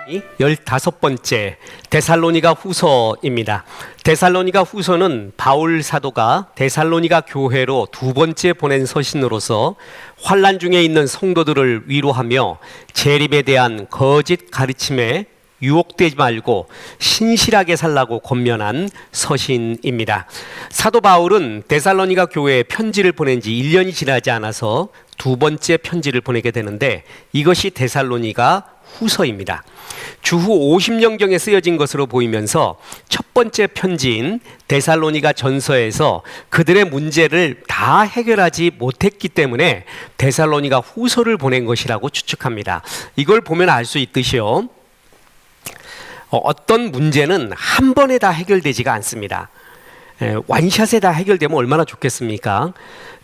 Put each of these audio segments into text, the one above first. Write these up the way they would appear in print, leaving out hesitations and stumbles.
15번째 데살로니가 후서입니다. 데살로니가 후서는 바울 사도가 데살로니가 교회로 두 번째 보낸 서신으로서 환난 중에 있는 성도들을 위로하며 재림에 대한 거짓 가르침에 유혹되지 말고 신실하게 살라고 권면한 서신입니다. 사도 바울은 데살로니가 교회에 편지를 보낸 지 1년이 지나지 않아서 두 번째 편지를 보내게 되는데 이것이 데살로니가 후서입니다. 주후 50년경에 쓰여진 것으로 보이면서 첫 번째 편지인 데살로니가 전서에서 그들의 문제를 다 해결하지 못했기 때문에 데살로니가 후서를 보낸 것이라고 추측합니다. 이걸 보면 알 수 있듯이요, 어떤 문제는 한 번에 다 해결되지가 않습니다. 완샷에 다 해결되면 얼마나 좋겠습니까?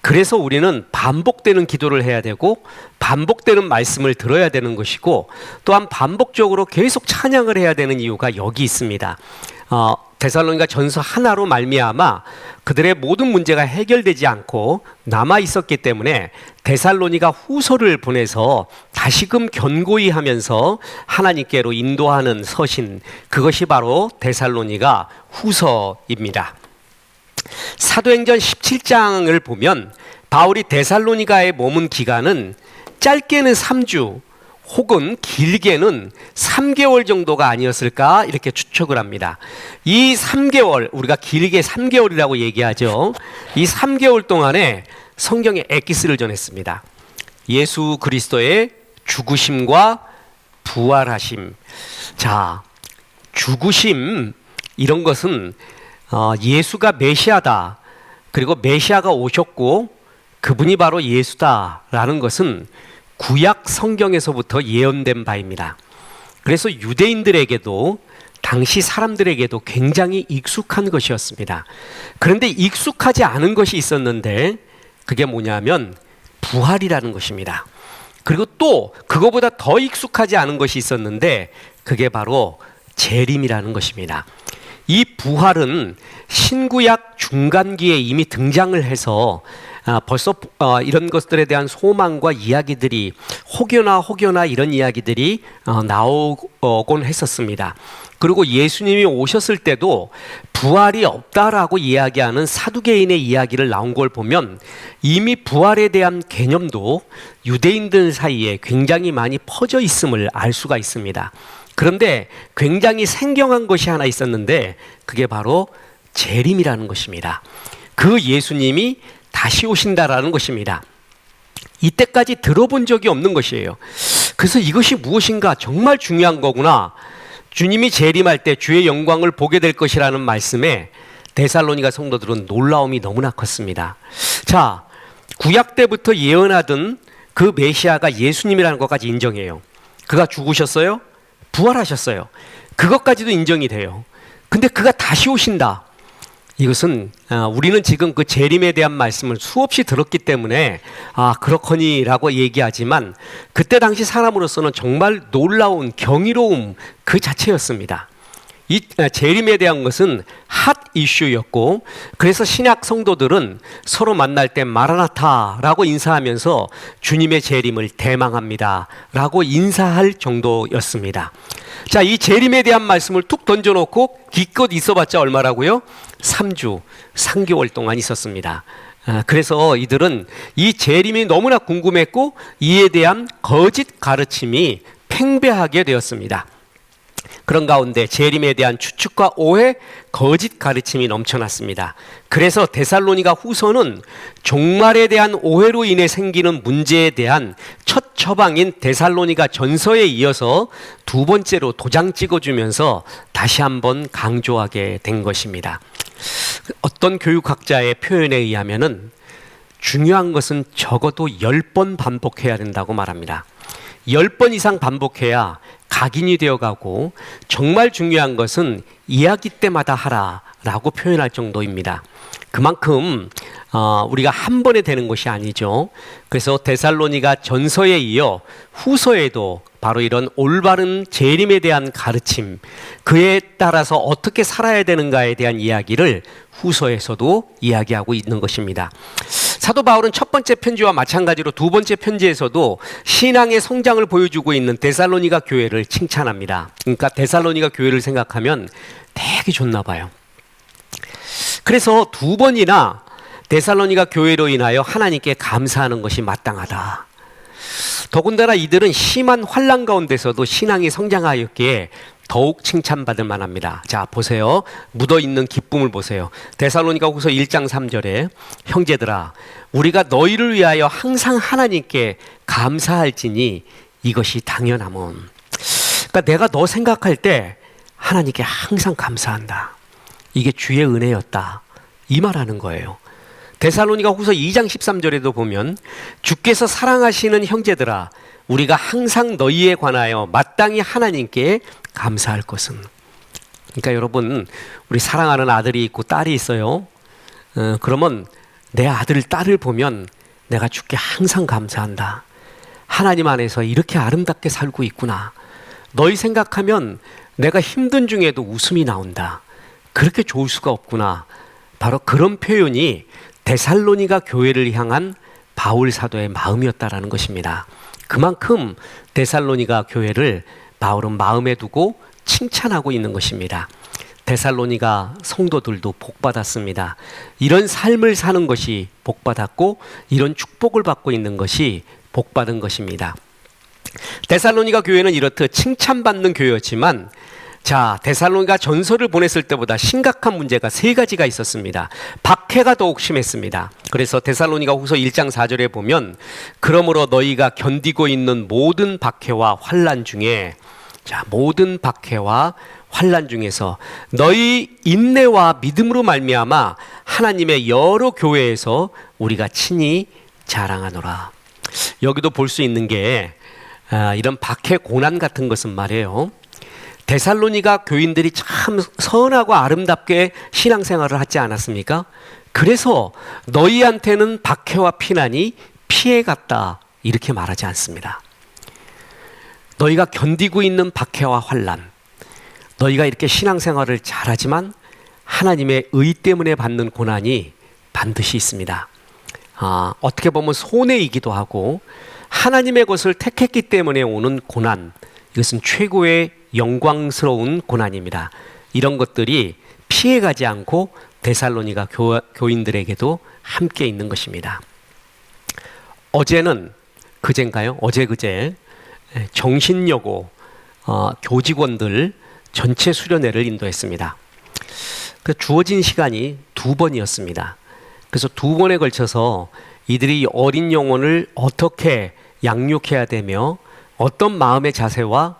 그래서 우리는 반복되는 기도를 해야 되고 반복되는 말씀을 들어야 되는 것이고 또한 반복적으로 계속 찬양을 해야 되는 이유가 여기 있습니다. 데살로니가 전서 하나로 말미암아 그들의 모든 문제가 해결되지 않고 남아 있었기 때문에 데살로니가 후서를 보내서 다시금 견고히 하면서 하나님께로 인도하는 서신, 그것이 바로 데살로니가 후서입니다. 사도행전 17장을 보면 바울이 데살로니가에 머문 기간은 짧게는 3주 혹은 길게는 3개월 정도가 아니었을까 이렇게 추측을 합니다. 이 3개월, 우리가 길게 3개월이라고 얘기하죠. 이 3개월 동안에 성경에 엑기스를 전했습니다. 예수 그리스도의 죽으심과 부활하심. 자, 죽으심, 이런 것은 예수가 메시아다, 그리고 메시아가 오셨고 그분이 바로 예수다라는 것은 구약 성경에서부터 예언된 바입니다. 그래서 유대인들에게도 당시 사람들에게도 굉장히 익숙한 것이었습니다. 그런데 익숙하지 않은 것이 있었는데 그게 뭐냐면 부활이라는 것입니다. 그리고 또 그거보다 더 익숙하지 않은 것이 있었는데 그게 바로 재림이라는 것입니다. 이 부활은 신구약 중간기에 이미 등장을 해서 벌써 이런 것들에 대한 소망과 이야기들이 혹여나 이런 이야기들이 나오곤 했었습니다. 그리고 예수님이 오셨을 때도 부활이 없다라고 이야기하는 사두개인의 이야기를 나온 걸 보면 이미 부활에 대한 개념도 유대인들 사이에 굉장히 많이 퍼져 있음을 알 수가 있습니다. 그런데 굉장히 생경한 것이 하나 있었는데 그게 바로 재림이라는 것입니다. 그 예수님이 다시 오신다라는 것입니다. 이때까지 들어본 적이 없는 것이에요. 그래서 이것이 무엇인가, 정말 중요한 거구나. 주님이 재림할 때 주의 영광을 보게 될 것이라는 말씀에 데살로니가 성도들은 놀라움이 너무나 컸습니다. 자, 구약 때부터 예언하던 그 메시아가 예수님이라는 것까지 인정해요. 그가 죽으셨어요? 부활하셨어요. 그것까지도 인정이 돼요. 근데 그가 다시 오신다. 이것은 우리는 지금 그 재림에 대한 말씀을 수없이 들었기 때문에 그렇거니라고 얘기하지만 그때 당시 사람으로서는 정말 놀라운 경이로움 그 자체였습니다. 이 재림에 대한 것은 핫 이슈였고, 그래서 신약 성도들은 서로 만날 때 마라나타라고 인사하면서 주님의 재림을 대망합니다 라고 인사할 정도였습니다. 자, 이 재림에 대한 말씀을 툭 던져놓고 기껏 있어봤자 얼마라고요? 3주, 3개월 동안 있었습니다. 그래서 이들은 이 재림이 너무나 궁금했고 이에 대한 거짓 가르침이 팽배하게 되었습니다. 그런 가운데 재림에 대한 추측과 오해, 거짓 가르침이 넘쳐났습니다. 그래서 데살로니가 후서는 종말에 대한 오해로 인해 생기는 문제에 대한 첫 처방인 데살로니가 전서에 이어서 두 번째로 도장 찍어주면서 다시 한번 강조하게 된 것입니다. 어떤 교육학자의 표현에 의하면은 중요한 것은 적어도 10번 반복해야 된다고 말합니다. 10번 이상 반복해야 각인이 되어가고, 정말 중요한 것은 이야기 때마다 하라라고 표현할 정도입니다. 그만큼 우리가 한 번에 되는 것이 아니죠. 그래서 데살로니가 전서에 이어 후서에도 바로 이런 올바른 재림에 대한 가르침, 그에 따라서 어떻게 살아야 되는가에 대한 이야기를 후서에서도 이야기하고 있는 것입니다. 사도 바울은 첫 번째 편지와 마찬가지로 두 번째 편지에서도 신앙의 성장을 보여주고 있는 데살로니가 교회를 칭찬합니다. 그러니까 데살로니가 교회를 생각하면 되게 좋나 봐요. 그래서 두 번이나 데살로니가 교회로 인하여 하나님께 감사하는 것이 마땅하다. 더군다나 이들은 심한 환난 가운데서도 신앙이 성장하였기에 더욱 칭찬받을 만합니다. 자, 보세요. 묻어있는 기쁨을 보세요. 데살로니가 후서 1장 3절에 형제들아 우리가 너희를 위하여 항상 하나님께 감사할지니 이것이 당연함은. 그러니까 내가 너 생각할 때 하나님께 항상 감사한다. 이게 주의 은혜였다. 이 말하는 거예요. 데살로니가 후서 2장 13절에도 보면 주께서 사랑하시는 형제들아 우리가 항상 너희에 관하여 마땅히 하나님께 감사할 것은. 그러니까 여러분 우리 사랑하는 아들이 있고 딸이 있어요. 그러면 내 아들 딸을 보면 내가 주께 항상 감사한다. 하나님 안에서 이렇게 아름답게 살고 있구나. 너희 생각하면 내가 힘든 중에도 웃음이 나온다. 그렇게 좋을 수가 없구나. 바로 그런 표현이 데살로니가 교회를 향한 바울 사도의 마음이었다라는 것입니다. 그만큼 데살로니가 교회를 바울은 마음에 두고 칭찬하고 있는 것입니다. 데살로니가 성도들도 복받았습니다. 이런 삶을 사는 것이 복받았고 이런 축복을 받고 있는 것이 복받은 것입니다. 데살로니가 교회는 이렇듯 칭찬받는 교회였지만 자, 데살로니가 전서를 보냈을 때보다 심각한 문제가 세 가지가 있었습니다. 박해가 더욱 심했습니다. 그래서 데살로니가 후서 1장 4절에 보면 그러므로 너희가 견디고 있는 모든 박해와 환난 중에 자, 모든 박해와 환난 중에서 너희 인내와 믿음으로 말미암아 하나님의 여러 교회에서 우리가 친히 자랑하노라. 여기도 볼 수 있는 게 이런 박해 고난 같은 것은 말이에요. 데살로니가 교인들이 참 선하고 아름답게 신앙생활을 하지 않았습니까? 그래서 너희한테는 박해와 피난이 피해갔다 이렇게 말하지 않습니다. 너희가 견디고 있는 박해와 환난, 너희가 이렇게 신앙생활을 잘하지만 하나님의 의 때문에 받는 고난이 반드시 있습니다. 어떻게 보면 손해이기도 하고 하나님의 것을 택했기 때문에 오는 고난, 이것은 최고의 영광스러운 고난입니다. 이런 것들이 피해가지 않고 데살로니가 교인들에게도 함께 있는 것입니다. 어제는 그제인가요? 어제 정신여고 교직원들 전체 수련회를 인도했습니다. 그 주어진 시간이 2번이었습니다. 그래서 2번에 걸쳐서 이들이 어린 영혼을 어떻게 양육해야 되며 어떤 마음의 자세와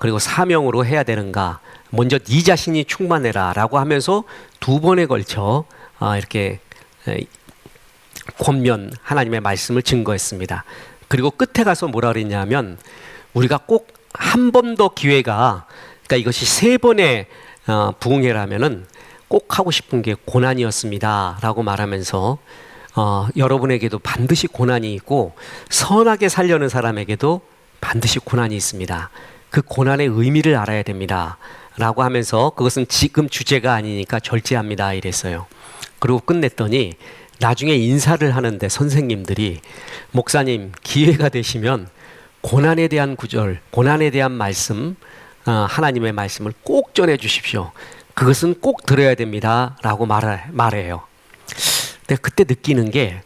그리고 사명으로 해야 되는가, 먼저 네 자신이 충만해라 라고 하면서 2번에 걸쳐 이렇게 권면 하나님의 말씀을 증거했습니다. 그리고 끝에 가서 뭐라 그랬냐면 우리가 꼭 한 번 더 기회가, 그러니까 이것이 3번의 부흥회라면은 꼭 하고 싶은 게 고난이었습니다 라고 말하면서 여러분에게도 반드시 고난이 있고 선하게 살려는 사람에게도 반드시 고난이 있습니다. 그 고난의 의미를 알아야 됩니다 라고 하면서 그것은 지금 주제가 아니니까 절제합니다 이랬어요. 그리고 끝냈더니 나중에 인사를 하는데 선생님들이 목사님 기회가 되시면 고난에 대한 구절, 고난에 대한 말씀, 하나님의 말씀을 꼭 전해 주십시오. 그것은 꼭 들어야 됩니다 라고 말해요. 근데 그때 느끼는 게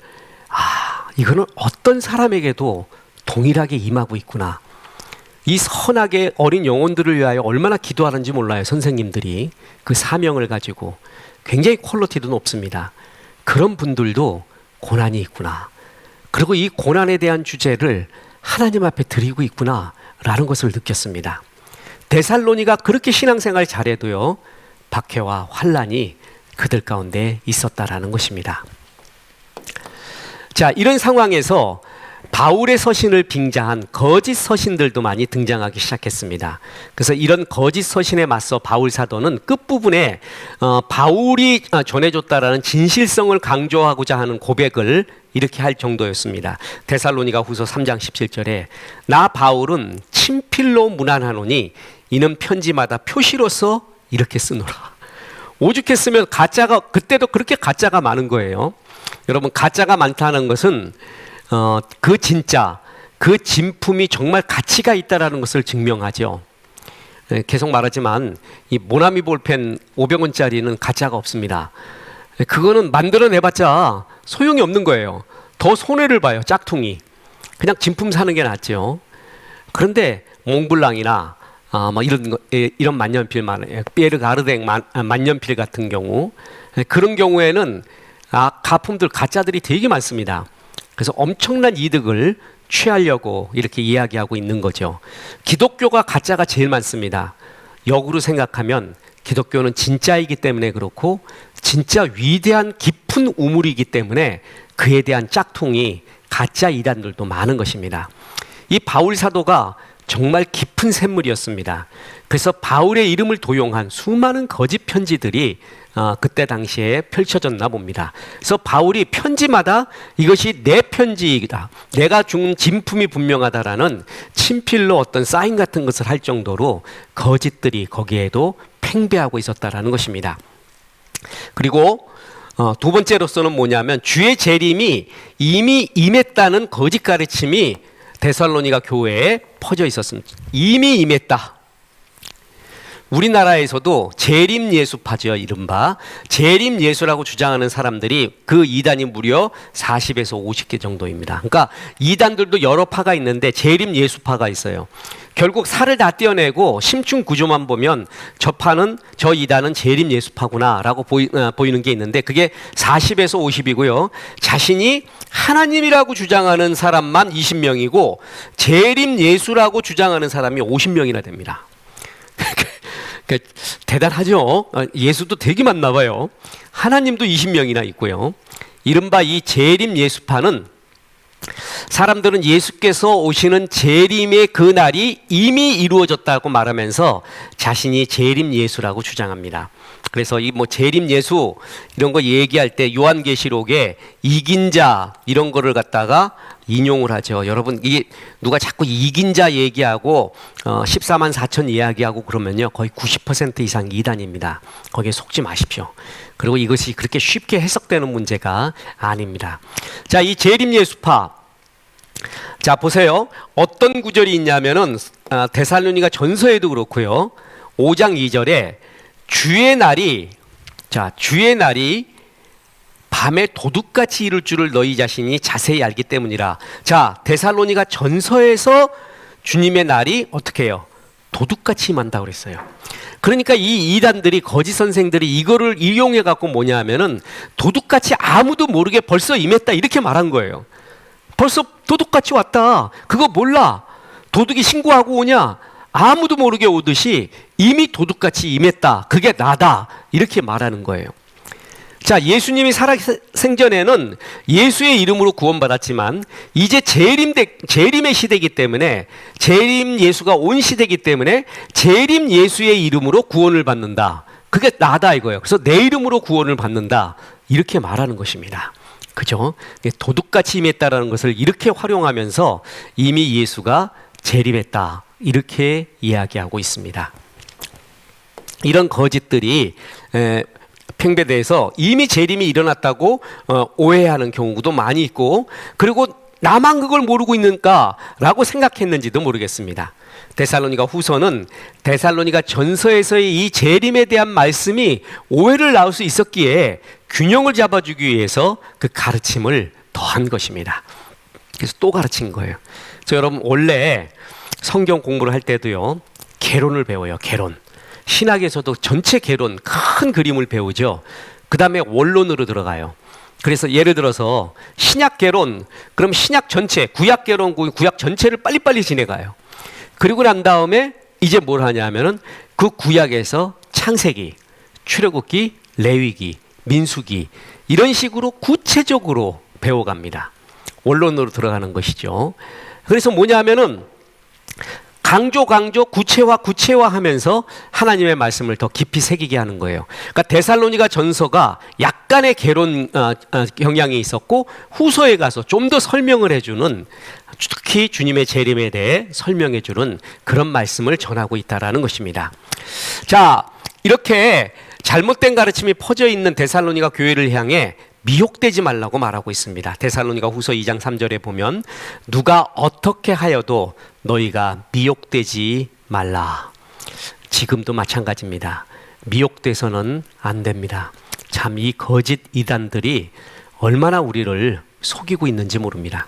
이거는 어떤 사람에게도 동일하게 임하고 있구나. 이 선하게 어린 영혼들을 위하여 얼마나 기도하는지 몰라요. 선생님들이 그 사명을 가지고 굉장히 퀄리티도 높습니다. 그런 분들도 고난이 있구나. 그리고 이 고난에 대한 주제를 하나님 앞에 드리고 있구나 라는 것을 느꼈습니다. 데살로니가 그렇게 신앙생활 잘해도요 박해와 환난이 그들 가운데 있었다라는 것입니다. 자, 이런 상황에서 바울의 서신을 빙자한 거짓 서신들도 많이 등장하기 시작했습니다. 그래서 이런 거짓 서신에 맞서 바울 사도는 끝부분에 바울이 전해줬다라는 진실성을 강조하고자 하는 고백을 이렇게 할 정도였습니다. 데살로니가 후서 3장 17절에 나 바울은 친필로 문안하노니 이는 편지마다 표시로서 이렇게 쓰노라. 오죽했으면 가짜가, 그때도 그렇게 가짜가 많은 거예요. 여러분 가짜가 많다는 것은 그 진짜 그 진품이 정말 가치가 있다라는 것을 증명하죠. 계속 말하지만 이 모나미 볼펜 500원짜리는 가짜가 없습니다. 그거는 만들어내봤자 소용이 없는 거예요. 더 손해를 봐요. 짝퉁이. 그냥 진품 사는 게 낫죠. 그런데 몽블랑이나 뭐 이런 만년필, 피에르 가르댕 만년필 같은 경우, 그런 경우에는 가품들 가짜들이 되게 많습니다. 그래서 엄청난 이득을 취하려고 이렇게 이야기하고 있는 거죠. 기독교가 가짜가 제일 많습니다. 역으로 생각하면 기독교는 진짜이기 때문에 그렇고 진짜 위대한 깊은 우물이기 때문에 그에 대한 짝퉁이 가짜 이단들도 많은 것입니다. 이 바울 사도가 정말 깊은 샘물이었습니다. 그래서 바울의 이름을 도용한 수많은 거짓 편지들이 그때 당시에 펼쳐졌나 봅니다. 그래서 바울이 편지마다 이것이 내 편지이다, 내가 준 진품이 분명하다라는 친필로 어떤 사인 같은 것을 할 정도로 거짓들이 거기에도 팽배하고 있었다라는 것입니다. 그리고 두 번째로서는 뭐냐면 주의 재림이 이미 임했다는 거짓 가르침이 데살로니가 교회에 퍼져 있었습니다. 이미 임했다. 우리나라에서도 재림 예수파죠. 이른바 재림 예수라고 주장하는 사람들이 그 이단이 무려 40에서 50개 정도입니다. 그러니까 이단들도 여러 파가 있는데 재림 예수파가 있어요. 결국 살을 다 떼어내고 심층 구조만 보면 저 이단은 재림 예수파구나라고 보이는 게 있는데 그게 40에서 50이고요. 자신이 하나님이라고 주장하는 사람만 20명이고 재림 예수라고 주장하는 사람이 50명이나 됩니다. 대단하죠. 예수도 되게 많나 봐요. 하나님도 20명이나 있고요. 이른바 이 재림 예수파는 사람들은 예수께서 오시는 재림의 그 날이 이미 이루어졌다고 말하면서 자신이 재림 예수라고 주장합니다. 그래서 이 뭐 재림 예수 이런 거 얘기할 때 요한계시록에 이긴 자 이런 거를 갖다가 인용을 하죠. 여러분 이게 누가 자꾸 이긴 자 얘기하고 14만 4천 이야기하고 그러면요 거의 90% 이상 이단입니다. 거기에 속지 마십시오. 그리고 이것이 그렇게 쉽게 해석되는 문제가 아닙니다. 자, 이 재림 예수파, 자 보세요. 어떤 구절이 있냐면은 데살로니가 전서에도 그렇고요. 5장 2절에 주의 날이 밤에 도둑같이 이룰 줄을 너희 자신이 자세히 알기 때문이라. 자, 데살로니가 전서에서 주님의 날이 어떻게 해요? 도둑같이 임한다고 그랬어요. 그러니까 이 이단들이 거짓 선생들이 이거를 이용해 갖고 뭐냐 하면은 도둑같이 아무도 모르게 벌써 임했다 이렇게 말한 거예요. 벌써 도둑같이 왔다. 그거 몰라. 도둑이 신고하고 오냐? 아무도 모르게 오듯이 이미 도둑같이 임했다. 그게 나다. 이렇게 말하는 거예요. 자, 예수님이 살아생전에는 예수의 이름으로 구원받았지만 이제 재림의 시대이기 때문에 재림 예수가 온 시대이기 때문에 재림 예수의 이름으로 구원을 받는다. 그게 나다 이거예요. 그래서 내 이름으로 구원을 받는다. 이렇게 말하는 것입니다. 그죠? 도둑같이 임했다라는 것을 이렇게 활용하면서 이미 예수가 재림했다. 이렇게 이야기하고 있습니다. 이런 거짓들이 팽배돼서 이미 재림이 일어났다고 오해하는 경우도 많이 있고, 그리고 나만 그걸 모르고 있는가라고 생각했는지도 모르겠습니다. 데살로니가 후서는 데살로니가 전서에서의 이 재림에 대한 말씀이 오해를 낳을 수 있었기에 균형을 잡아주기 위해서 그 가르침을 더한 것입니다. 그래서 또 가르친 거예요. 그래서 여러분 원래 성경 공부를 할 때도요, 개론을 배워요. 개론. 신학에서도 전체 개론, 큰 그림을 배우죠. 그 다음에 원론으로 들어가요. 그래서 예를 들어서 신약 개론, 그럼 신약 전체, 구약 개론, 구약 전체를 빨리빨리 지내가요. 그리고 난 다음에 이제 뭘 하냐면은 그 구약에서 창세기, 출애굽기, 레위기, 민수기 이런 식으로 구체적으로 배워갑니다. 원론으로 들어가는 것이죠. 그래서 뭐냐면은 강조 구체화하면서 하나님의 말씀을 더 깊이 새기게 하는 거예요. 그러니까 데살로니가 전서가 약간의 개론 경향이 있었고 후서에 가서 좀 더 설명을 해주는, 특히 주님의 재림에 대해 설명해주는 그런 말씀을 전하고 있다라는 것입니다. 자, 이렇게 잘못된 가르침이 퍼져 있는 데살로니가 교회를 향해 미혹되지 말라고 말하고 있습니다. 데살로니가 후서 2장 3절에 보면 누가 어떻게 하여도 너희가 미혹되지 말라. 지금도 마찬가지입니다. 미혹돼서는 안 됩니다. 참 이 거짓 이단들이 얼마나 우리를 속이고 있는지 모릅니다.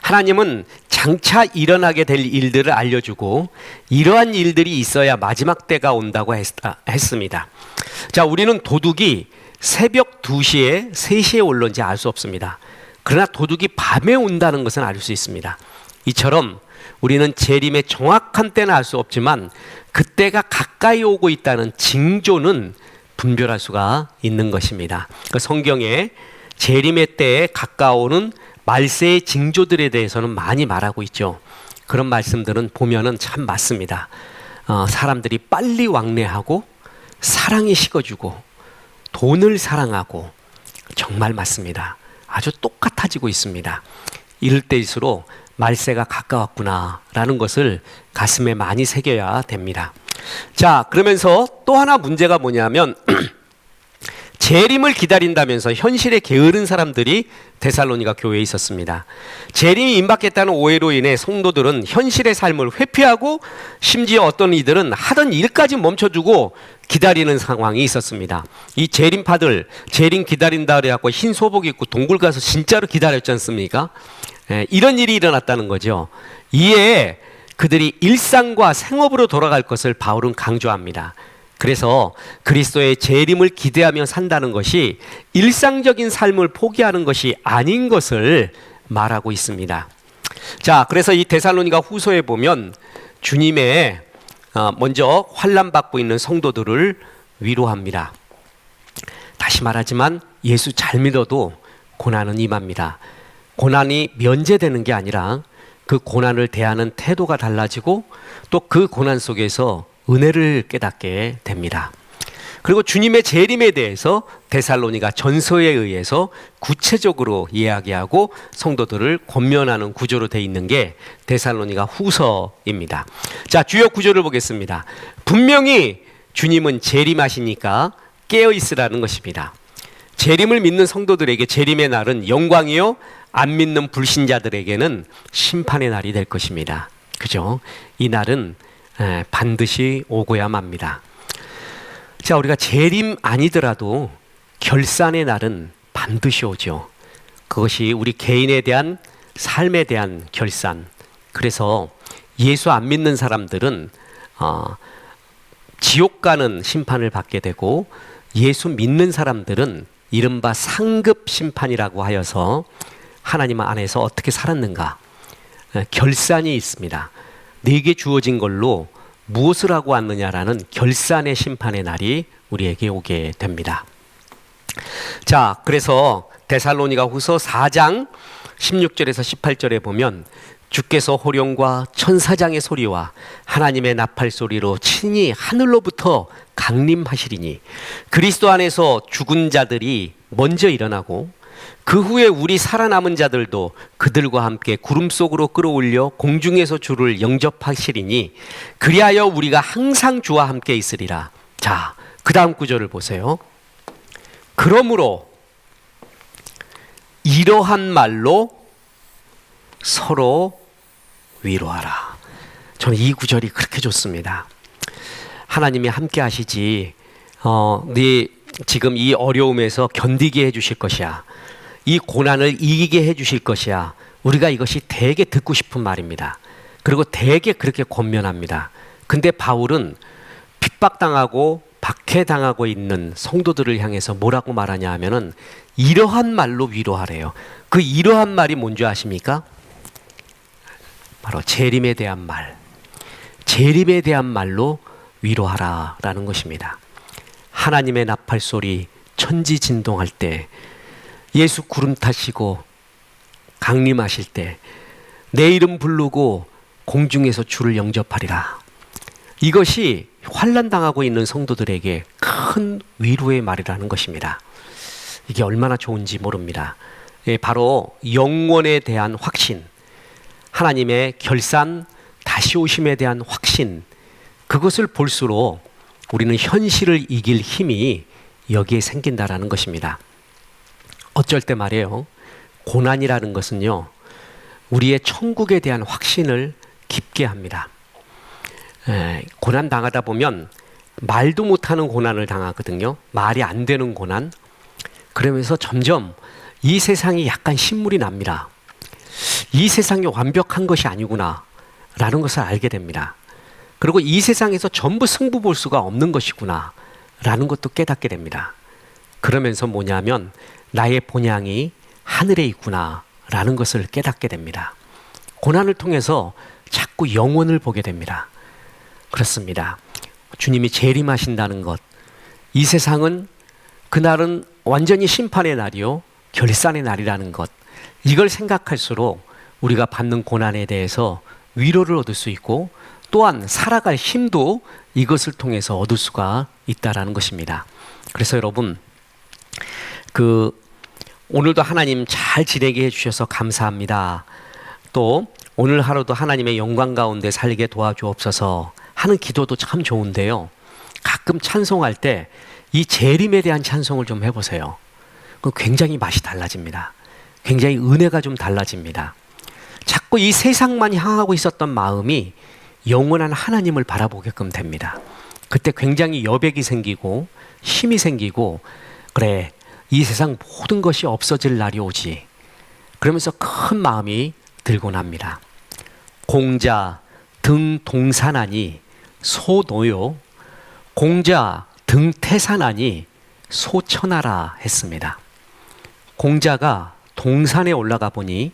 하나님은 장차 일어나게 될 일들을 알려주고 이러한 일들이 있어야 마지막 때가 온다고 했습니다. 자, 우리는 도둑이 새벽 2시에 3시에 올런지 알 수 없습니다. 그러나 도둑이 밤에 온다는 것은 알 수 있습니다. 이처럼 우리는 재림의 정확한 때는 알 수 없지만 그때가 가까이 오고 있다는 징조는 분별할 수가 있는 것입니다. 그 성경에 재림의 때에 가까워오는 말세의 징조들에 대해서는 많이 말하고 있죠. 그런 말씀들은 보면은 참 맞습니다. 사람들이 빨리 왕래하고 사랑이 식어지고 돈을 사랑하고 정말 맞습니다. 아주 똑같아지고 있습니다. 이럴 때일수록 말세가 가까웠구나라는 것을 가슴에 많이 새겨야 됩니다. 자, 그러면서 또 하나 문제가 뭐냐면 재림을 기다린다면서 현실에 게으른 사람들이 데살로니가 교회에 있었습니다. 재림이 임박했다는 오해로 인해 성도들은 현실의 삶을 회피하고 심지어 어떤 이들은 하던 일까지 멈춰두고 기다리는 상황이 있었습니다. 이 재림파들 재림 기다린다 그래갖고 흰 소복 입고 동굴 가서 진짜로 기다렸지 않습니까? 이런 일이 일어났다는 거죠. 이에 그들이 일상과 생업으로 돌아갈 것을 바울은 강조합니다. 그래서 그리스도의 재림을 기대하며 산다는 것이 일상적인 삶을 포기하는 것이 아닌 것을 말하고 있습니다. 자, 그래서 이 데살로니가 후서에 보면 주님의 먼저 환난 받고 있는 성도들을 위로합니다. 다시 말하지만 예수 잘 믿어도 고난은 임합니다. 고난이 면제되는 게 아니라 그 고난을 대하는 태도가 달라지고 또 그 고난 속에서 은혜를 깨닫게 됩니다. 그리고 주님의 재림에 대해서 데살로니가 전서에 의해서 구체적으로 이야기하고 성도들을 권면하는 구조로 되어 있는 게 데살로니가 후서입니다. 자, 주요 구조를 보겠습니다. 분명히 주님은 재림하시니까 깨어 있으라는 것입니다. 재림을 믿는 성도들에게 재림의 날은 영광이요, 안 믿는 불신자들에게는 심판의 날이 될 것입니다. 그죠? 이 날은 반드시 오고야 맙니다. 자, 우리가 재림 아니더라도 결산의 날은 반드시 오죠. 그것이 우리 개인에 대한 삶에 대한 결산. 그래서 예수 안 믿는 사람들은 지옥 가는 심판을 받게 되고 예수 믿는 사람들은 이른바 상급 심판이라고 하여서 하나님 안에서 어떻게 살았는가 결산이 있습니다. 내게 주어진 걸로 무엇을 하고 왔느냐라는 결산의 심판의 날이 우리에게 오게 됩니다. 자, 그래서 데살로니가 후서 4장 16절에서 18절에 보면 주께서 호령과 천사장의 소리와 하나님의 나팔 소리로 친히 하늘로부터 강림하시리니 그리스도 안에서 죽은 자들이 먼저 일어나고 그 후에 우리 살아남은 자들도 그들과 함께 구름 속으로 끌어올려 공중에서 주를 영접하시리니 그리하여 우리가 항상 주와 함께 있으리라. 자, 그 다음 구절을 보세요. 그러므로 이러한 말로 서로 위로하라. 저는 이 구절이 그렇게 좋습니다. 하나님이 함께 하시지 네 지금 이 어려움에서 견디게 해주실 것이야. 이 고난을 이기게 해주실 것이야. 우리가 이것이 되게 듣고 싶은 말입니다. 그리고 되게 그렇게 권면합니다. 근데 바울은 핍박당하고 박해당하고 있는 성도들을 향해서 뭐라고 말하냐 하면은 이러한 말로 위로하래요. 그 이러한 말이 뭔지 아십니까? 바로 재림에 대한 말. 재림에 대한 말로 위로하라라는 것입니다. 하나님의 나팔 소리, 천지 진동할 때, 예수 구름 타시고 강림하실 때 내 이름 부르고 공중에서 주를 영접하리라. 이것이 환난당하고 있는 성도들에게 큰 위로의 말이라는 것입니다. 이게 얼마나 좋은지 모릅니다. 바로 영원에 대한 확신, 하나님의 결산, 다시 오심에 대한 확신, 그것을 볼수록 우리는 현실을 이길 힘이 여기에 생긴다라는 것입니다. 어쩔 때 말이에요. 고난이라는 것은요, 우리의 천국에 대한 확신을 깊게 합니다. 고난 당하다 보면 말도 못하는 고난을 당하거든요. 말이 안 되는 고난. 그러면서 점점 이 세상이 약간 신물이 납니다. 이 세상이 완벽한 것이 아니구나 라는 것을 알게 됩니다. 그리고 이 세상에서 전부 승부 볼 수가 없는 것이구나 라는 것도 깨닫게 됩니다. 그러면서 뭐냐면 나의 본향이 하늘에 있구나 라는 것을 깨닫게 됩니다. 고난을 통해서 자꾸 영혼을 보게 됩니다. 그렇습니다. 주님이 재림하신다는 것, 이 세상은 그날은 완전히 심판의 날이요 결산의 날이라는 것, 이걸 생각할수록 우리가 받는 고난에 대해서 위로를 얻을 수 있고 또한 살아갈 힘도 이것을 통해서 얻을 수가 있다라는 것입니다. 그래서 여러분, 오늘도 하나님 잘 지내게 해주셔서 감사합니다. 또 오늘 하루도 하나님의 영광 가운데 살게 도와주옵소서 하는 기도도 참 좋은데요, 가끔 찬송할 때 이 재림에 대한 찬송을 좀 해보세요. 그럼 굉장히 맛이 달라집니다. 굉장히 은혜가 좀 달라집니다. 자꾸 이 세상만 향하고 있었던 마음이 영원한 하나님을 바라보게끔 됩니다. 그때 굉장히 여백이 생기고 힘이 생기고, 그래, 이 세상 모든 것이 없어질 날이 오지, 그러면서 큰 마음이 들곤 합니다. 공자 등 동산하니 소노요, 공자 등 태산하니 소천하라 했습니다. 공자가 동산에 올라가 보니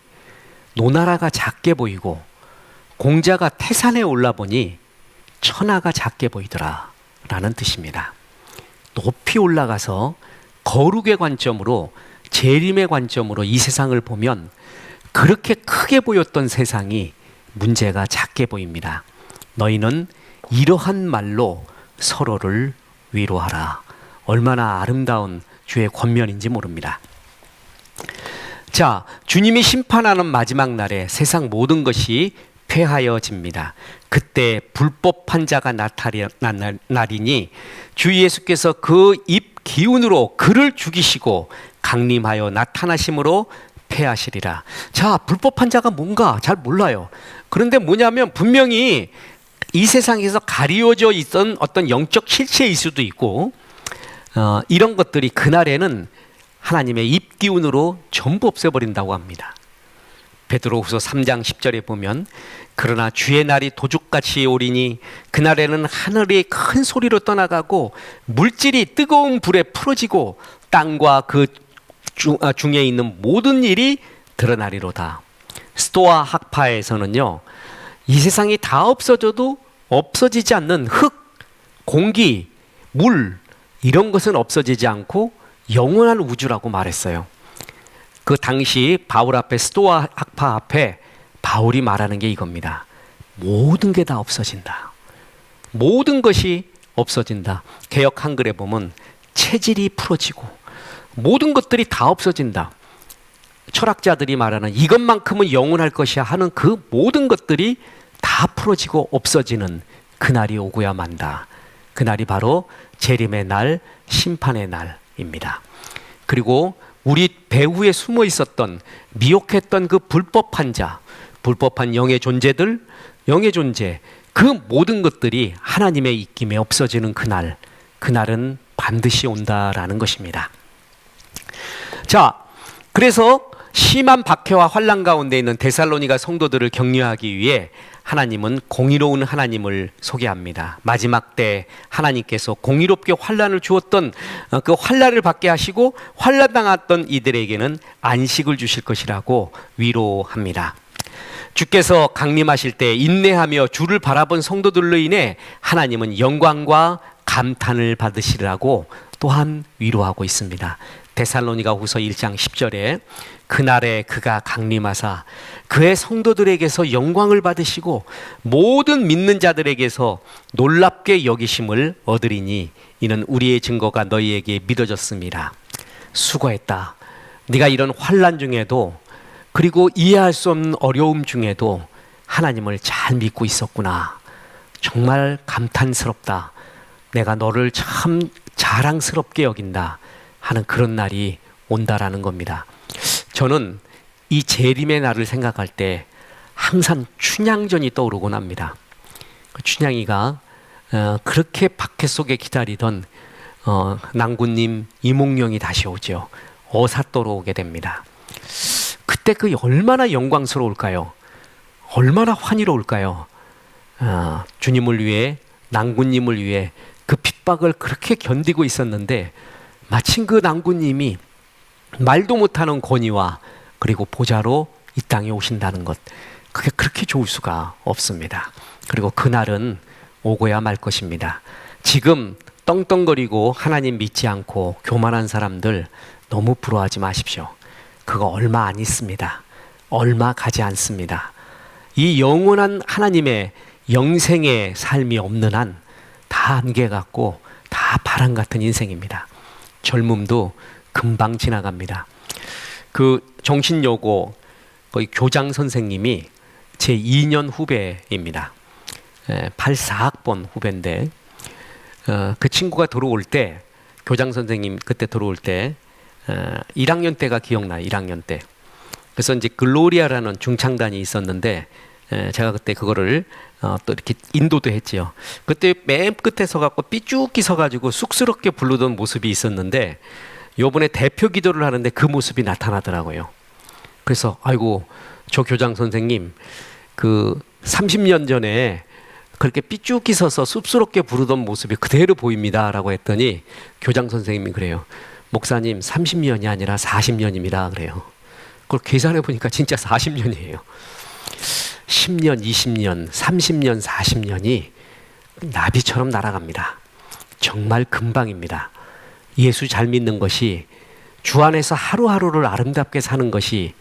노나라가 작게 보이고, 공자가 태산에 올라보니 천하가 작게 보이더라 라는 뜻입니다. 높이 올라가서 거룩의 관점으로, 재림의 관점으로 이 세상을 보면 그렇게 크게 보였던 세상이 문제가 작게 보입니다. 너희는 이러한 말로 서로를 위로하라. 얼마나 아름다운 주의 권면인지 모릅니다. 자, 주님이 심판하는 마지막 날에 세상 모든 것이 폐하여집니다. 그때 불법한 자가 나타난 날이니 주 예수께서 그 입 기운으로 그를 죽이시고 강림하여 나타나심으로 폐하시리라. 자, 불법한 자가 뭔가 잘 몰라요. 그런데 뭐냐면 분명히 이 세상에서 가리워져 있던 어떤 영적 실체일 수도 있고, 이런 것들이 그날에는 하나님의 입 기운으로 전부 없애버린다고 합니다. 베드로후서 3장 10절에 보면, 그러나 주의 날이 도둑같이 오리니 그날에는 하늘이 큰 소리로 떠나가고 물질이 뜨거운 불에 풀어지고 땅과 그 중에 있는 모든 일이 드러나리로다. 스토아 학파에서는요, 이 세상이 다 없어져도 없어지지 않는 흙, 공기, 물, 이런 것은 없어지지 않고 영원한 우주라고 말했어요. 그 당시 바울 앞에, 스토아 학파 앞에 바울이 말하는 게 이겁니다. 모든 게 다 없어진다. 모든 것이 없어진다. 개역 한글에 보면 체질이 풀어지고 모든 것들이 다 없어진다. 철학자들이 말하는 이것만큼은 영원할 것이야 하는 그 모든 것들이 다 풀어지고 없어지는 그날이 오고야 만다. 그날이 바로 재림의 날, 심판의 날입니다. 그리고 우리 배후에 숨어 있었던, 미혹했던 그 불법한 자, 불법한 영의 존재들, 영의 존재, 그 모든 것들이 하나님의 입김에 없어지는 그날, 그날은 반드시 온다라는 것입니다. 자, 그래서 심한 박해와 환난 가운데 있는 데살로니가 성도들을 격려하기 위해 하나님은 공의로운 하나님을 소개합니다. 마지막 때 하나님께서 공의롭게 환난을 주었던 그 환난을 받게 하시고 환난 당했던 이들에게는 안식을 주실 것이라고 위로합니다. 주께서 강림하실 때 인내하며 주를 바라본 성도들로 인해 하나님은 영광과 감탄을 받으시라고 또한 위로하고 있습니다. 데살로니가 후서 1장 10절에 그날에 그가 강림하사 그의 성도들에게서 영광을 받으시고 모든 믿는 자들에게서 놀랍게 여기심을 얻으리니 이는 우리의 증거가 너희에게 믿어졌습니다. 수고했다. 네가 이런 환난 중에도, 그리고 이해할 수 없는 어려움 중에도 하나님을 잘 믿고 있었구나. 정말 감탄스럽다. 내가 너를 참 자랑스럽게 여긴다 하는 그런 날이 온다라는 겁니다. 저는 이 재림의 날을 생각할 때 항상 춘향전이 떠오르곤 합니다. 춘향이가 그렇게 박해 속에 기다리던 낭군님 이몽룡이 다시 오죠. 어사또로 오게 됩니다. 그때 그 얼마나 영광스러울까요? 얼마나 환희로울까요? 주님을 위해, 낭군님을 위해 그 핍박을 그렇게 견디고 있었는데 마침 그 낭군님이 말도 못하는 권위와 그리고 보좌로 이 땅에 오신다는 것, 그게 그렇게 좋을 수가 없습니다. 그리고 그날은 오고야 말 것입니다. 지금 떵떵거리고 하나님 믿지 않고 교만한 사람들 너무 부러워하지 마십시오. 그거 얼마 안 있습니다. 얼마 가지 않습니다. 이 영원한 하나님의 영생의 삶이 없는 한 다 안개 같고 다 바람 같은 인생입니다. 젊음도 금방 지나갑니다. 그 정신여고 거의 교장 선생님이 제 2년 후배입니다. 84학번 후배인데 그 친구가 들어올 때, 교장 선생님 그때 들어올 때 1학년 때가 기억나요. 1학년 때. 그래서 이제 글로리아라는 중창단이 있었는데 제가 그때 그거를 또 이렇게 인도도 했지요. 그때 맨 끝에 서갖고 삐죽기 서가지고 쑥스럽게 부르던 모습이 있었는데 요번에 대표 기도를 하는데 그 모습이 나타나더라고요. 그래서 아이고, 저 교장 선생님 그 30년 전에 그렇게 삐죽기 서서 쑥스럽게 부르던 모습이 그대로 보입니다 라고 했더니 교장 선생님이 그래요. 목사님 30년이 아니라 40년입니다 그래요. 그걸 계산해 보니까 진짜 40년이에요. 10년, 20년, 30년, 40년이 나비처럼 날아갑니다. 정말 금방입니다. 예수 잘 믿는 것이, 주 안에서 하루하루를 아름답게 사는 것이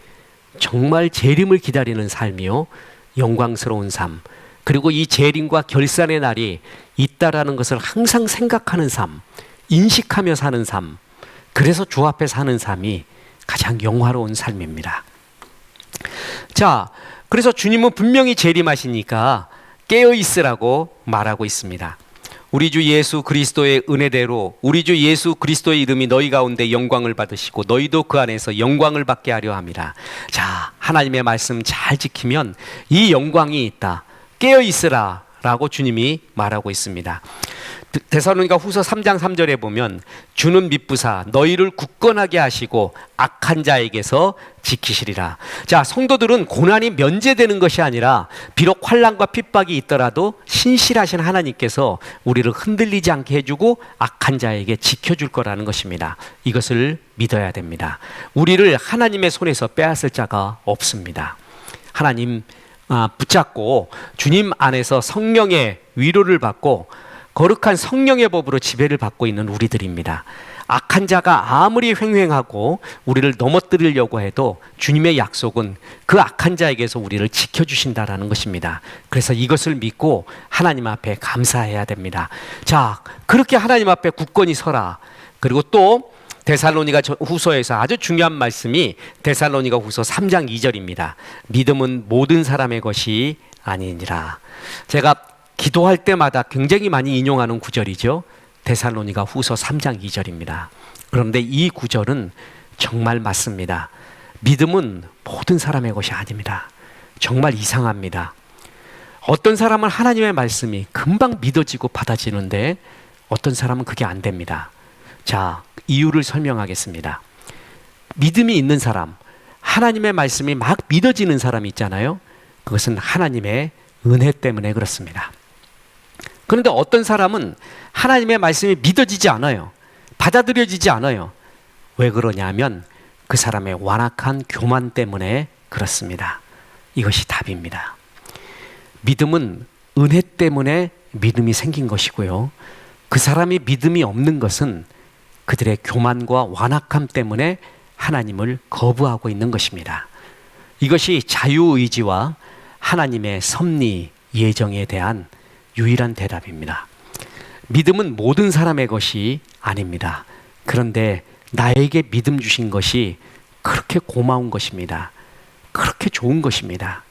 정말 재림을 기다리는 삶이요, 영광스러운 삶, 그리고 이 재림과 결산의 날이 있다라는 것을 항상 생각하는 삶, 인식하며 사는 삶, 그래서 주 앞에 사는 삶이 가장 영화로운 삶입니다. 자, 그래서 주님은 분명히 재림하시니까 깨어있으라고 말하고 있습니다. 우리 주 예수 그리스도의 은혜대로 우리 주 예수 그리스도의 이름이 너희 가운데 영광을 받으시고 너희도 그 안에서 영광을 받게 하려 함이라. 자, 하나님의 말씀 잘 지키면 이 영광이 있다. 깨어있으라 라고 주님이 말하고 있습니다. 데살로니가 후서 3장 3절에 보면 주는 미쁘사 너희를 굳건하게 하시고 악한 자에게서 지키시리라. 자, 성도들은 고난이 면제되는 것이 아니라 비록 환난과 핍박이 있더라도 신실하신 하나님께서 우리를 흔들리지 않게 해주고 악한 자에게 지켜줄 거라는 것입니다. 이것을 믿어야 됩니다. 우리를 하나님의 손에서 빼앗을 자가 없습니다. 하나님 붙잡고 주님 안에서 성령의 위로를 받고 거룩한 성령의 법으로 지배를 받고 있는 우리들입니다. 악한 자가 아무리 횡행하고 우리를 넘어뜨리려고 해도 주님의 약속은 그 악한 자에게서 우리를 지켜주신다라는 것입니다. 그래서 이것을 믿고 하나님 앞에 감사해야 됩니다. 자, 그렇게 하나님 앞에 굳건히 서라. 그리고 또 데살로니가 후서에서 아주 중요한 말씀이 데살로니가 후서 3장 2절입니다. 믿음은 모든 사람의 것이 아니니라. 제가 기도할 때마다 굉장히 많이 인용하는 구절이죠. 데살로니가 후서 3장 2절입니다. 그런데 이 구절은 정말 맞습니다. 믿음은 모든 사람의 것이 아닙니다. 정말 이상합니다. 어떤 사람은 하나님의 말씀이 금방 믿어지고 받아지는데 어떤 사람은 그게 안 됩니다. 자, 이유를 설명하겠습니다. 믿음이 있는 사람, 하나님의 말씀이 막 믿어지는 사람이 있잖아요. 그것은 하나님의 은혜 때문에 그렇습니다. 그런데 어떤 사람은 하나님의 말씀이 믿어지지 않아요. 받아들여지지 않아요. 왜 그러냐면 그 사람의 완악한 교만 때문에 그렇습니다. 이것이 답입니다. 믿음은 은혜 때문에 믿음이 생긴 것이고요. 그 사람이 믿음이 없는 것은 그들의 교만과 완악함 때문에 하나님을 거부하고 있는 것입니다. 이것이 자유의지와 하나님의 섭리 예정에 대한 유일한 대답입니다. 믿음은 모든 사람의 것이 아닙니다. 그런데 나에게 믿음 주신 것이 그렇게 고마운 것입니다. 그렇게 좋은 것입니다.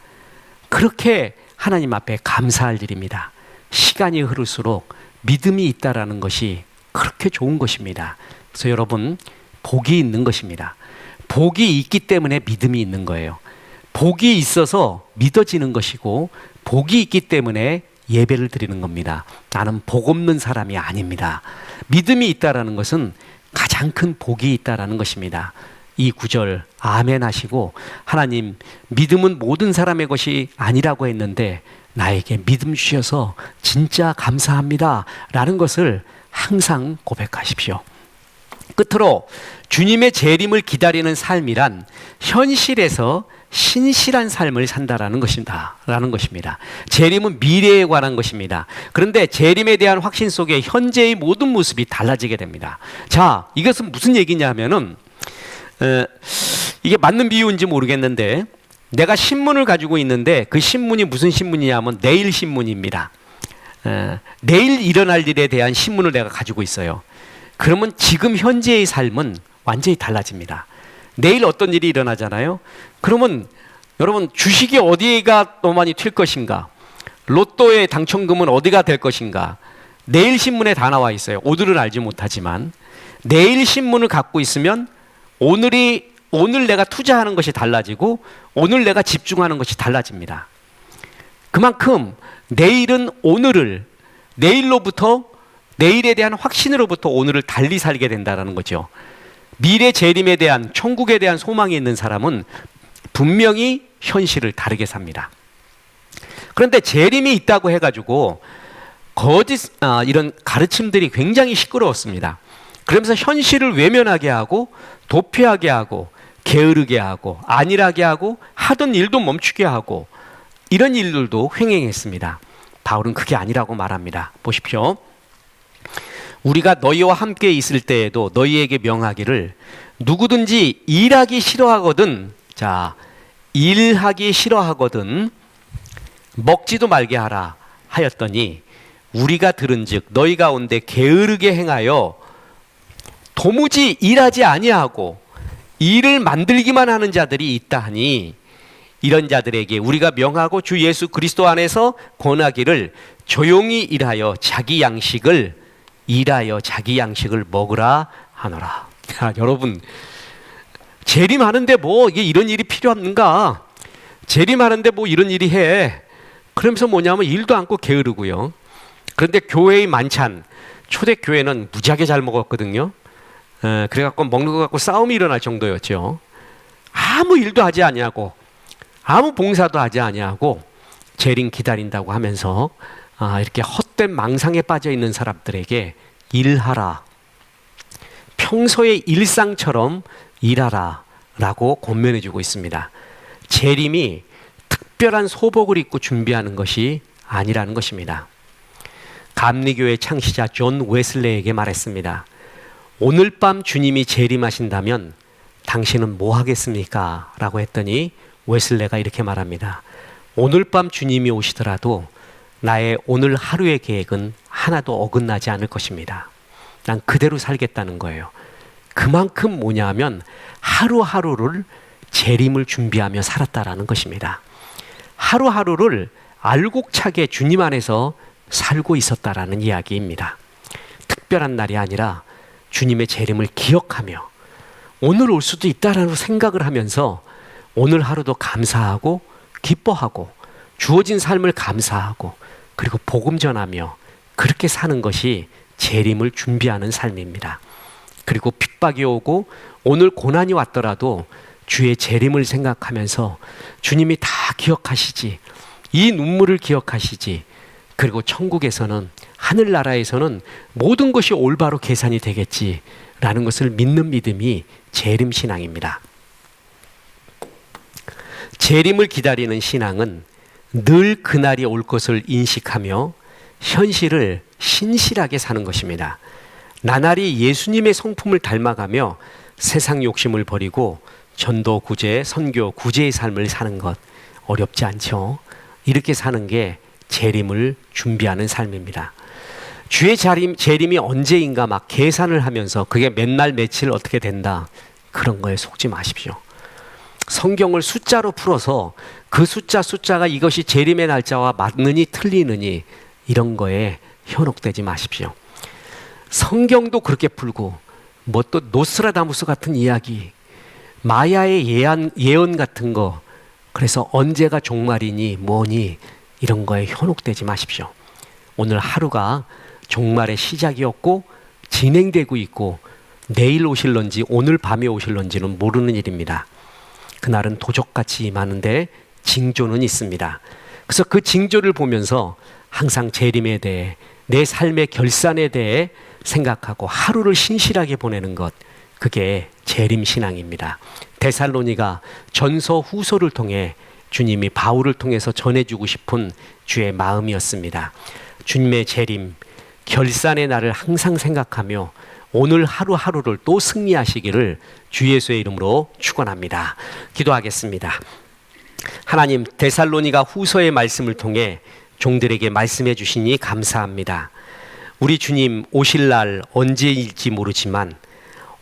그렇게 하나님 앞에 감사할 일입니다. 시간이 흐를수록 믿음이 있다라는 것이 그렇게 좋은 것입니다. 그래서 여러분, 복이 있는 것입니다. 복이 있기 때문에 믿음이 있는 거예요. 복이 있어서 믿어지는 것이고 복이 있기 때문에 예배를 드리는 겁니다. 나는 복 없는 사람이 아닙니다. 믿음이 있다라는 것은 가장 큰 복이 있다라는 것입니다. 이 구절 아멘 하시고, 하나님, 믿음은 모든 사람의 것이 아니라고 했는데 나에게 믿음 주셔서 진짜 감사합니다 라는 것을 항상 고백하십시오. 끝으로 주님의 재림을 기다리는 삶이란 현실에서 신실한 삶을 산다라는 것입니다. 재림은 미래에 관한 것입니다. 그런데 재림에 대한 확신 속에 현재의 모든 모습이 달라지게 됩니다. 자, 이것은 무슨 얘기냐 하면은 이게 맞는 비유인지 모르겠는데, 내가 신문을 가지고 있는데 그 신문이 무슨 신문이냐면 내일 신문입니다. 내일 일어날 일에 대한 신문을 내가 가지고 있어요. 그러면 지금 현재의 삶은 완전히 달라집니다. 내일 어떤 일이 일어나잖아요. 그러면 여러분, 주식이 어디가 더 많이 튈 것인가, 로또의 당첨금은 어디가 될 것인가, 내일 신문에 다 나와 있어요. 오늘은 알지 못하지만 내일 신문을 갖고 있으면 오늘 내가 투자하는 것이 달라지고 오늘 내가 집중하는 것이 달라집니다. 그만큼 내일은 내일에 대한 확신으로부터 오늘을 달리 살게 된다는 거죠. 미래 재림에 대한, 천국에 대한 소망이 있는 사람은 분명히 현실을 다르게 삽니다. 그런데 재림이 있다고 해가지고 이런 가르침들이 굉장히 시끄러웠습니다. 그러면서 현실을 외면하게 하고 도피하게 하고 게으르게 하고 안일하게 하고 하던 일도 멈추게 하고 이런 일들도 횡행했습니다. 바울은 그게 아니라고 말합니다. 보십시오. 우리가 너희와 함께 있을 때에도 너희에게 명하기를, 누구든지 일하기 싫어하거든 먹지도 말게 하라 하였더니, 우리가 들은즉 너희 가운데 게으르게 행하여 도무지 일하지 아니하고 일을 만들기만 하는 자들이 있다 하니, 이런 자들에게 우리가 명하고 주 예수 그리스도 안에서 권하기를 조용히 일하여 자기 양식을 먹으라 하노라. 여러분, 재림하는데 뭐 이게 이런 일이 필요합니까? 재림하는데 뭐 이런 일이 해. 그러면서 뭐냐면 일도 않고 게으르고요. 그런데 교회의 만찬, 초대교회는 무지하게 잘 먹었거든요. 그래갖고 먹는 것 갖고 싸움이 일어날 정도였죠. 아무 일도 하지 아니하고 아무 봉사도 하지 아니하고 재림 기다린다고 하면서 이렇게 헛된 망상에 빠져 있는 사람들에게 일하라, 평소의 일상처럼 일하라 라고 권면해 주고 있습니다. 재림이 특별한 소복을 입고 준비하는 것이 아니라는 것입니다. 감리교회 창시자 존 웨슬레에게 말했습니다. 오늘 밤 주님이 재림하신다면 당신은 뭐 하겠습니까? 라고 했더니 웨슬레가 이렇게 말합니다. 오늘 밤 주님이 오시더라도 나의 오늘 하루의 계획은 하나도 어긋나지 않을 것입니다. 난 그대로 살겠다는 거예요. 그만큼 뭐냐 하면 하루하루를 재림을 준비하며 살았다라는 것입니다. 하루하루를 알곡차게 주님 안에서 살고 있었다라는 이야기입니다. 특별한 날이 아니라 주님의 재림을 기억하며 오늘 올 수도 있다라는 생각을 하면서 오늘 하루도 감사하고 기뻐하고 주어진 삶을 감사하고 그리고 복음 전하며 그렇게 사는 것이 재림을 준비하는 삶입니다. 그리고 핍박이 오고 오늘 고난이 왔더라도 주의 재림을 생각하면서 주님이 다 기억하시지, 이 눈물을 기억하시지, 그리고 천국에서는, 하늘나라에서는 모든 것이 올바로 계산이 되겠지라는 것을 믿는 믿음이 재림신앙입니다. 재림을 기다리는 신앙은 늘 그날이 올 것을 인식하며 현실을 신실하게 사는 것입니다. 나날이 예수님의 성품을 닮아가며 세상 욕심을 버리고 전도, 구제, 선교, 구제의 삶을 사는 것 어렵지 않죠? 이렇게 사는 게 재림을 준비하는 삶입니다. 주의 재림이 언제인가 막 계산을 하면서 그게 몇 날 며칠 어떻게 된다, 그런 거에 속지 마십시오. 성경을 숫자로 풀어서 그 숫자가 이것이 재림의 날짜와 맞느니 틀리느니 이런 거에 현혹되지 마십시오. 성경도 그렇게 풀고 뭐 또 노스트라다무스 같은 이야기, 마야의 예언 같은 거, 그래서 언제가 종말이니 뭐니 이런 거에 현혹되지 마십시오. 오늘 하루가 종말의 시작이었고 진행되고 있고 내일 오실런지 오늘 밤에 오실런지는 모르는 일입니다. 그날은 도적같이 임하는데 징조는 있습니다. 그래서 그 징조를 보면서 항상 재림에 대해, 내 삶의 결산에 대해 생각하고 하루를 신실하게 보내는 것, 그게 재림신앙입니다. 데살로니가 전서 후서를 통해 주님이 바울을 통해서 전해주고 싶은 주의 마음이었습니다. 주님의 재림, 결산의 날을 항상 생각하며 오늘 하루하루를 또 승리하시기를 주 예수의 이름으로 축원합니다. 기도하겠습니다. 하나님, 데살로니가 후서의 말씀을 통해 종들에게 말씀해 주시니 감사합니다. 우리 주님 오실 날 언제일지 모르지만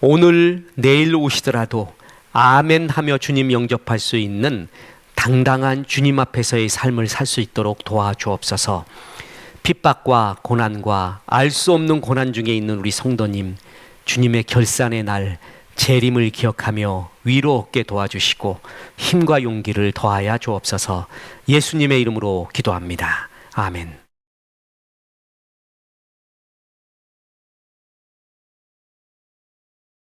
오늘 내일 오시더라도 아멘 하며 주님 영접할 수 있는 당당한 주님 앞에서의 삶을 살 수 있도록 도와주옵소서. 핍박과 고난과 알 수 없는 고난 중에 있는 우리 성도님, 주님의 결산의 날 재림을 기억하며 위로 얻게 도와주시고 힘과 용기를 더하여 주옵소서. 예수님의 이름으로 기도합니다. 아멘.